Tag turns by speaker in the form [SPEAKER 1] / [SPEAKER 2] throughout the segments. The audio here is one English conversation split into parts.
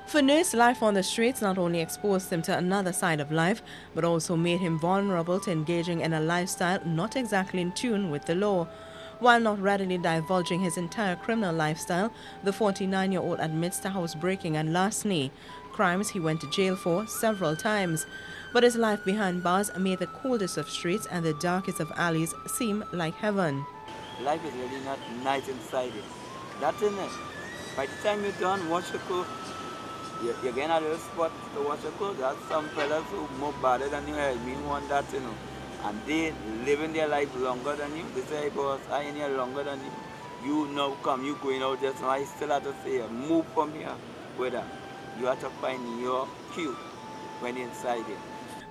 [SPEAKER 1] For Nurse, life on the streets not only exposed him to another side of life, but also made him vulnerable to engaging in a lifestyle not exactly in tune with the law. While not readily divulging his entire criminal lifestyle, the 49-year-old admits to housebreaking and larceny, crimes he went to jail for several times. But his life behind bars made the coldest of streets and the darkest of alleys seem like heaven.
[SPEAKER 2] Life is really not nice inside it. That's in it. By the time you're done, wash your clothes. You're getting a little spot to wash your clothes. There's some fellas who more better than you. I mean, want that, you know. And they living their life longer than you. They say, hey, boss, I ain't here longer than you. You now come, you going out just now. I still have to say, move from here. Whether you have to find your cue when you're inside it.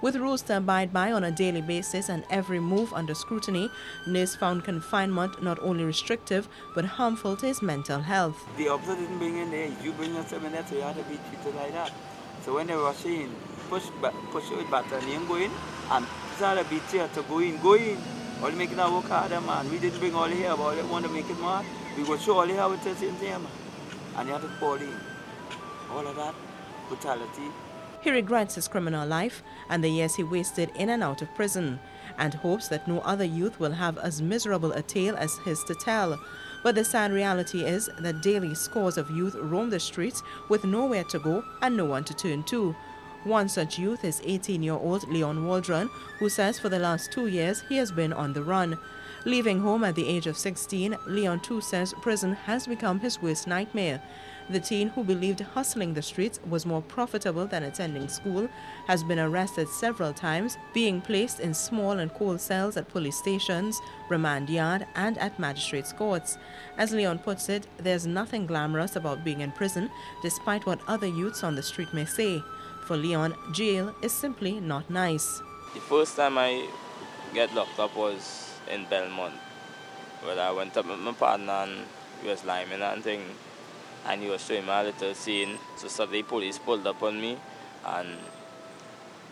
[SPEAKER 1] With rules to abide by on a daily basis and every move under scrutiny, Nurse found confinement not only restrictive but harmful to his mental health.
[SPEAKER 2] The opposite isn't being in there. You bring yourself in there, so you have to be treated like that. So when they rush in, push you with baton, you go in, and it's not a bit here to go in. All make it work harder, man. We didn't bring all the hair, but all they want to make it more. We go show all the hair with the same thing, man. And you have to fall in. All of that, brutality.
[SPEAKER 1] He regrets his criminal life and the years he wasted in and out of prison, and hopes that no other youth will have as miserable a tale as his to tell. But the sad reality is that daily scores of youth roam the streets with nowhere to go and no one to turn to. One such youth is 18-year-old Leon Waldron, who says for the last 2 years he has been on the run. Leaving home at the age of 16, Leon too says prison has become his worst nightmare. The teen, who believed hustling the streets was more profitable than attending school, has been arrested several times, being placed in small and cold cells at police stations, remand yard, and at magistrates' courts. As Leon puts it, there's nothing glamorous about being in prison, despite what other youths on the street may say. For Leon, jail is simply not nice.
[SPEAKER 3] The first time I get locked up was in Belmont, where I went up with my partner and we was liming and thing. And he was showing me a little scene. So suddenly police pulled up on me and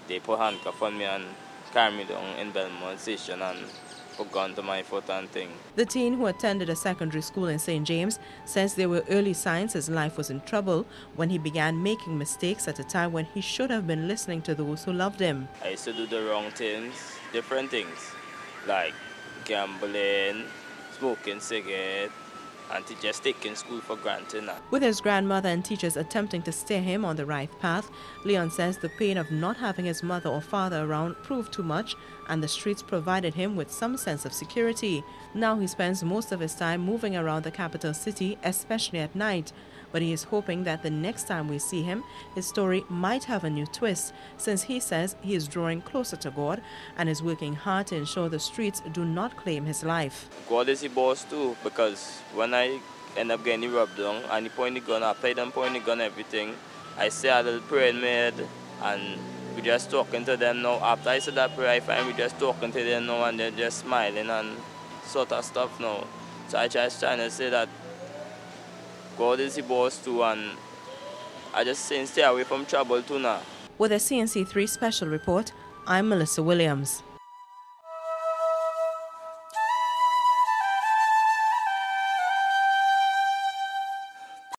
[SPEAKER 3] they put handcuff on me and carried me down in Belmont station and put gun to my foot and thing.
[SPEAKER 1] The teen, who attended a secondary school in St. James, says there were early signs his life was in trouble when he began making mistakes at a time when he should have been listening to those who loved him.
[SPEAKER 3] I used to do the wrong things, different things, like gambling, smoking cigarettes, and to just taking school for granted now.
[SPEAKER 1] With his grandmother and teachers attempting to steer him on the right path, Leon says the pain of not having his mother or father around proved too much, and the streets provided him with some sense of security. Now he spends most of his time moving around the capital city, especially at night. But he is hoping that the next time we see him, his story might have a new twist, since he says he is drawing closer to God and is working hard to ensure the streets do not claim his life.
[SPEAKER 3] God is the boss too, because when I end up getting rubbed down and he point the gun, I pay them point the gun, everything, I say a little prayer in my head and we just talking to them now. After I said that prayer, I find we just talking to them now and they're just smiling and sort of stuff now. So I just trying to say that God is the boss too, and I just saying stay away from trouble too now.
[SPEAKER 1] With a CNC3 special report, I'm Melissa Williams.